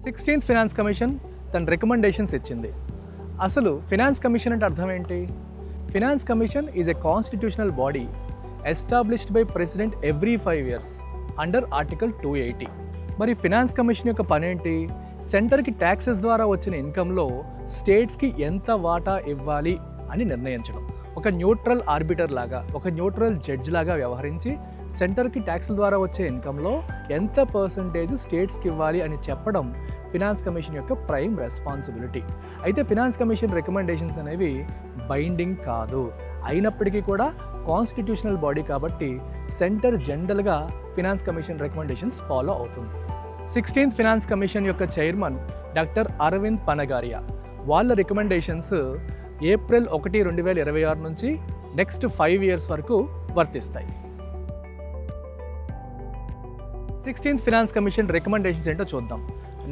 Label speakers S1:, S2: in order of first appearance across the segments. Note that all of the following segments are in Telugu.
S1: 16th ఫినాన్స్ కమిషన్ తన రికమెండేషన్స్ ఇచ్చింది. అసలు ఫినాన్స్ కమిషన్ అంటే అర్థం ఏంటి? Finance commission is a constitutional body established by president every 5 years under article 280. మరి ఫినాన్స్ కమిషన్ యొక్క పని ఏంటి? సెంటర్కి ట్యాక్సెస్ ద్వారా వచ్చిన ఇన్కంలో స్టేట్స్కి ఎంత వాటా ఇవ్వాలి అని నిర్ణయించడం. ఒక న్యూట్రల్ ఆర్బిటర్ లాగా, ఒక న్యూట్రల్ జడ్జ్ లాగా వ్యవహరించి సెంటర్కి ట్యాక్స్ల ద్వారా వచ్చే ఇన్కంలో ఎంత పర్సంటేజ్ స్టేట్స్కి ఇవ్వాలి అని చెప్పడం ఫినాన్స్ కమిషన్ యొక్క ప్రైమ్ రెస్పాన్సిబిలిటీ. అయితే ఫినాన్స్ కమిషన్ రికమెండేషన్స్ అనేవి బైండింగ్ కాదు, అయినప్పటికీ కూడా కాన్స్టిట్యూషనల్ బాడీ కాబట్టి సెంటర్ జనరల్గా ఫినాన్స్ కమిషన్ రికమెండేషన్స్ ఫాలో అవుతుంది. 16th ఫినాన్స్ కమిషన్ యొక్క చైర్మన్ డాక్టర్ అరవింద్ పనగారియా. వాళ్ళ రికమెండేషన్స్ ఏప్రిల్ 1, 2026 నుంచి నెక్స్ట్ 5 years వరకు వర్తిస్తాయి. 16th ఫినాన్స్ కమిషన్ రికమెండేషన్స్ ఏంటో చూద్దాం.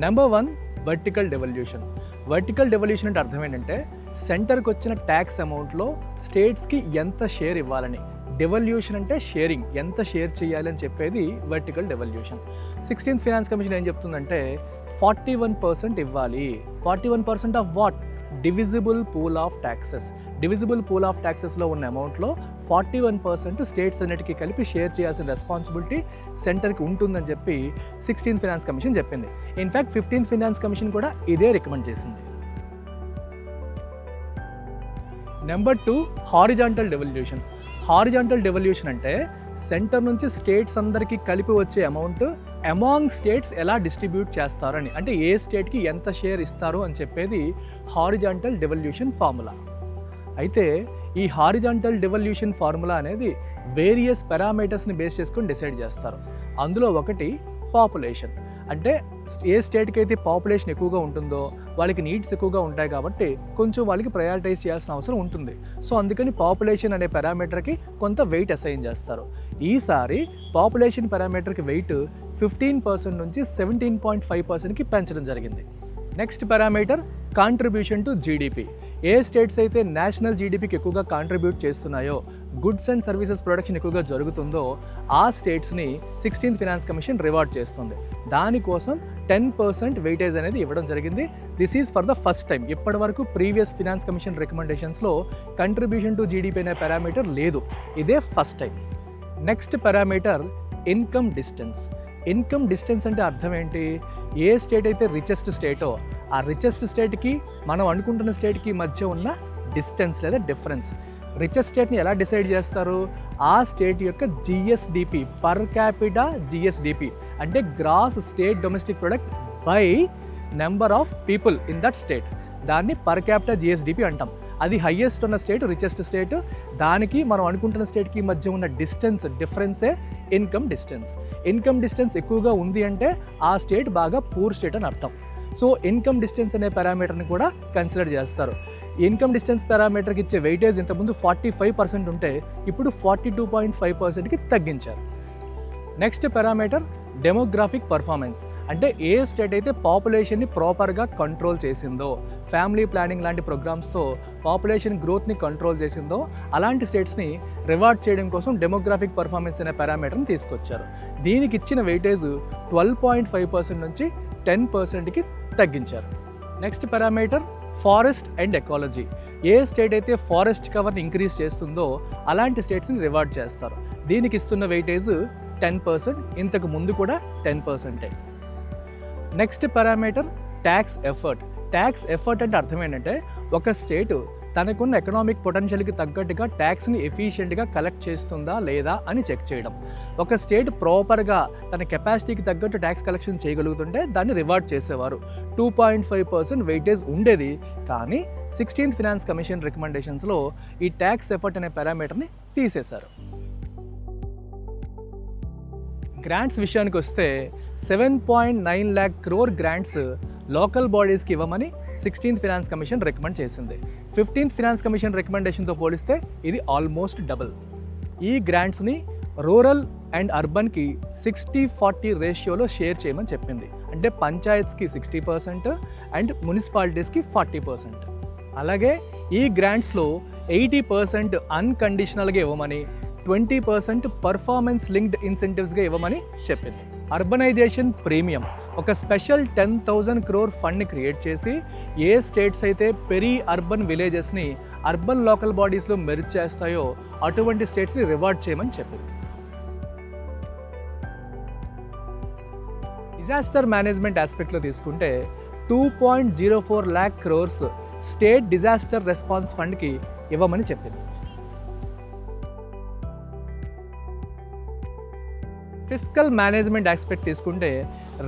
S1: Number 1, vertical devolution. Vertical devolution అంటే అర్థం ఏంటంటే సెంటర్కి వచ్చిన ట్యాక్స్ అమౌంట్లో స్టేట్స్కి ఎంత షేర్ ఇవ్వాలని. డెవల్యూషన్ అంటే షేరింగ్, ఎంత షేర్ చేయాలి అని చెప్పేది vertical devolution. 16th finance commission ఏం చెప్తుందంటే 41% ఇవ్వాలి. 41% of what? Divisible pool of taxes. Divisible pool of ట్యాక్సెస్లో ఉన్న అమౌంట్లో 41% స్టేట్స్ అన్నిటికీ కలిపి షేర్ చేయాల్సిన రెస్పాన్సిబిలిటీ సెంటర్కి ఉంటుందని చెప్పి 16th ఫినాన్స్ కమిషన్ చెప్పింది. ఇన్ఫ్యాక్ట్ 15th ఫినాన్స్ కమిషన్ కూడా ఇదే రికమెండ్ చేసింది. Number 2, horizontal devolution. Horizontal devolution అంటే సెంటర్ నుంచి స్టేట్స్ అందరికీ కలిపి వచ్చే అమౌంట్ అమాంగ్ స్టేట్స్ ఎలా డిస్ట్రిబ్యూట్ చేస్తారని, అంటే ఏ స్టేట్కి ఎంత షేర్ ఇస్తారు అని చెప్పేది హారిజాంటల్ డెవల్యూషన్ ఫార్ములా. అయితే ఈ హారిజాంటల్ డెవల్యూషన్ ఫార్ములా అనేది వేరియస్ పారామీటర్స్ని బేస్ చేసుకొని డిసైడ్ చేస్తారు. అందులో ఒకటి పాపులేషన్. అంటే ఏ స్టేట్కి అయితే పాపులేషన్ ఎక్కువగా ఉంటుందో వాళ్ళకి నీడ్స్ ఎక్కువగా ఉంటాయి కాబట్టి కొంచెం వాళ్ళకి ప్రయారిటైజ్ చేయాల్సిన అవసరం ఉంటుంది. సో అందుకని పాపులేషన్ అనే పారామీటర్కి కొంత వెయిట్ అసైన్ చేస్తారు. ఈసారి పాపులేషన్ పారామీటర్కి వెయిట్ 15% నుంచి 17.5%కి పెంచడం జరిగింది. Next parameter contribution to GDP. ఏ స్టేట్స్ అయితే నేషనల్ జీడిపికి ఎక్కువగా కాంట్రిబ్యూట్ చేస్తున్నాయో, గుడ్స్ అండ్ సర్వీసెస్ ప్రొడక్షన్ ఎక్కువగా జరుగుతుందో ఆ స్టేట్స్ని 16th ఫినాన్స్ కమిషన్ రివార్డ్ చేస్తుంది. దానికోసం 10% వెయిటేజ్ అనేది ఇవ్వడం జరిగింది. This is for the first time. ఇప్పటి వరకు ప్రీవియస్ ఫినాన్స్ కమిషన్ రికమెండేషన్స్లో కంట్రిబ్యూషన్ టు జీడిపి అనే పారామీటర్ లేదు, ఇదే first time. Next parameter income distance. Income distance అంటే అర్థం ఏంటి? ఏ స్టేట్ అయితే రిచెస్ట్ స్టేటో ఆ రిచెస్ట్ స్టేట్కి మనం అనుకుంటున్న స్టేట్కి మధ్య ఉన్న డిస్టెన్స్ లేదా డిఫరెన్స్. రిచెస్ట్ స్టేట్ని ఎలా డిసైడ్ చేస్తారు? ఆ స్టేట్ యొక్క జిఎస్డిపి, పర్ క్యాపిటా జిఎస్డిపి అంటే gross state domestic product by number of people in that state, దాన్ని పర్ క్యాపిటా జిఎస్డిపి అంటాం. అది హయ్యెస్ట్ ఉన్న స్టేట్, రిచెస్ట్ స్టేట్, దానికి మనం అనుకుంటున్న స్టేట్కి మధ్య ఉన్న డిఫరెన్సే ఇన్కమ్ డిస్టెన్స్. ఇన్కమ్ డిస్టెన్స్ ఎక్కువగా ఉంది అంటే ఆ స్టేట్ బాగా పూర్ స్టేట్ అని అర్థం. సో ఇన్కమ్ డిస్టెన్స్ అనే పారామీటర్ని కూడా కన్సిడర్ చేస్తారు. ఇన్కమ్ డిస్టెన్స్ పారామీటర్కి ఇచ్చే వెయిటేజ్ ఇంతకుముందు 45% ఉంటే ఇప్పుడు 42.5%కి తగ్గించారు. Next parameter demographic performance. అంటే ఏ స్టేట్ అయితే పాపులేషన్ని ప్రాపర్గా కంట్రోల్ చేసిందో, ఫ్యామిలీ ప్లానింగ్ లాంటి ప్రోగ్రామ్స్తో పాపులేషన్ గ్రోత్ని కంట్రోల్ చేసిందో అలాంటి స్టేట్స్ని రివార్డ్ చేయడం కోసం డెమోగ్రాఫిక్ పర్ఫార్మెన్స్ అనే పారామీటర్ని తీసుకొచ్చారు. దీనికి ఇచ్చిన వెయిటేజ్ 12.5% నుంచి 10%కి తగ్గించారు. Next parameter forest and ecology. A state అయితే ఫారెస్ట్ కవర్ని ఇంక్రీజ్ చేస్తుందో అలాంటి స్టేట్స్ని రివార్డ్ చేస్తారు. దీనికి ఇస్తున్న వెయిటేజ్ 10%, ఇంతకు ముందు కూడా 10%. Next parameter tax effort. Tax effort అంటే అర్థం ఏంటంటే ఒక స్టేట్ తనకున్న ఎకనామిక్ పొటెన్షియల్కి తగ్గట్టుగా ట్యాక్స్ని ఎఫిషియెంట్గా కలెక్ట్ చేస్తుందా లేదా అని చెక్ చేయడం. ఒక స్టేట్ ప్రాపర్గా తన కెపాసిటీకి తగ్గట్టు ట్యాక్స్ కలెక్షన్ చేయగలుగుతుంటే దాన్ని రివార్డ్ చేసేవారు. 2.5% వెయిటేజ్ ఉండేది, కానీ 16th ఫినాన్స్ కమిషన్ రికమెండేషన్స్లో ఈ ట్యాక్స్ ఎఫర్ట్ అనే పారామీటర్ని తీసేశారు. గ్రాంట్స్ విషయానికి వస్తే 7.9 lakh crore గ్రాంట్స్ లోకల్ బాడీస్కి ఇవ్వమని 16th ఫినాన్స్ కమిషన్ రికమెండ్ చేసింది. 15th ఫినాన్స్ కమిషన్ రికమెండేషన్తో పోలిస్తే ఇది ఆల్మోస్ట్ డబుల్. ఈ గ్రాంట్స్ని రూరల్ అండ్ అర్బన్కి 60-40 రేషియోలో షేర్ చేయమని చెప్పింది. అంటే పంచాయత్స్కి 60% అండ్ మున్సిపాలిటీస్కి 40%. అలాగే ఈ గ్రాంట్స్లో 80% అన్కండిషనల్గా ఇవ్వమని, 20% పర్ఫార్మెన్స్ లింక్డ్ ఇన్సెంటివ్స్గా ఇవ్వమని చెప్పింది. అర్బనైజేషన్ ప్రీమియం ఒక స్పెషల్ 10,000 crore ఫండ్ని క్రియేట్ చేసి ఏ స్టేట్స్ అయితే పెరీ అర్బన్ విలేజెస్ని అర్బన్ లోకల్ బాడీస్లో మెర్జ్ చేస్తాయో అటువంటి స్టేట్స్ని రివార్డ్ చేయమని చెప్పింది. డిజాస్టర్ మేనేజ్మెంట్ ఆస్పెక్ట్లో తీసుకుంటే 2.04 lakh crores state disaster response ఫండ్కి ఇవ్వమని చెప్పింది. ఫిస్కల్ మేనేజ్మెంట్ ఆస్పెక్ట్ తీసుకుంటే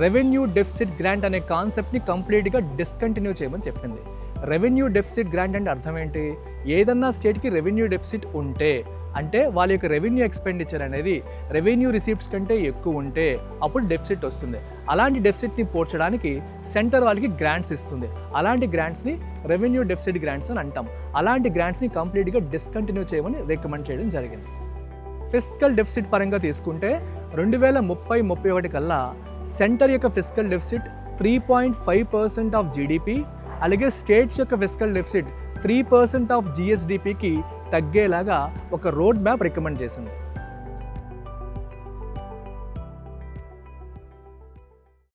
S1: రెవెన్యూ డెఫిసిట్ గ్రాంట్ అనే కాన్సెప్ట్ని కంప్లీట్గా డిస్కంటిన్యూ చేయమని చెప్పింది. రెవెన్యూ డెఫిసిట్ గ్రాంట్ అంటే అర్థం ఏంటి? ఏదన్నా స్టేట్కి రెవెన్యూ డెఫిసిట్ ఉంటే, అంటే వాళ్ళ యొక్క రెవెన్యూ ఎక్స్పెండిచర్ అనేది రెవెన్యూ రిసీప్ట్స్ కంటే ఎక్కువ ఉంటే అప్పుడు డెఫిసిట్ వస్తుంది. అలాంటి డెఫిసిట్ని పోర్చడానికి సెంటర్ వాళ్ళకి గ్రాంట్స్ ఇస్తుంది. అలాంటి గ్రాంట్స్ని రెవెన్యూ డెఫిసిట్ గ్రాంట్స్ అని అంటాం. అలాంటి గ్రాంట్స్ని కంప్లీట్గా డిస్కంటిన్యూ చేయమని రికమెండ్ చేయడం జరిగింది. ఫిస్కల్ డెఫిసిట్ పరంగా తీసుకుంటే 2030-31 కల్లా సెంటర్ యొక్క ఫిస్కల్ డెఫిసిట్ 3.5% ఆఫ్ జీడిపి, అలాగే స్టేట్స్ యొక్క ఫిస్కల్ డెఫిసిట్ 3% ఆఫ్ జిఎస్డిపికి తగ్గేలాగా ఒక రోడ్ మ్యాప్ రికమెండ్ చేసింది.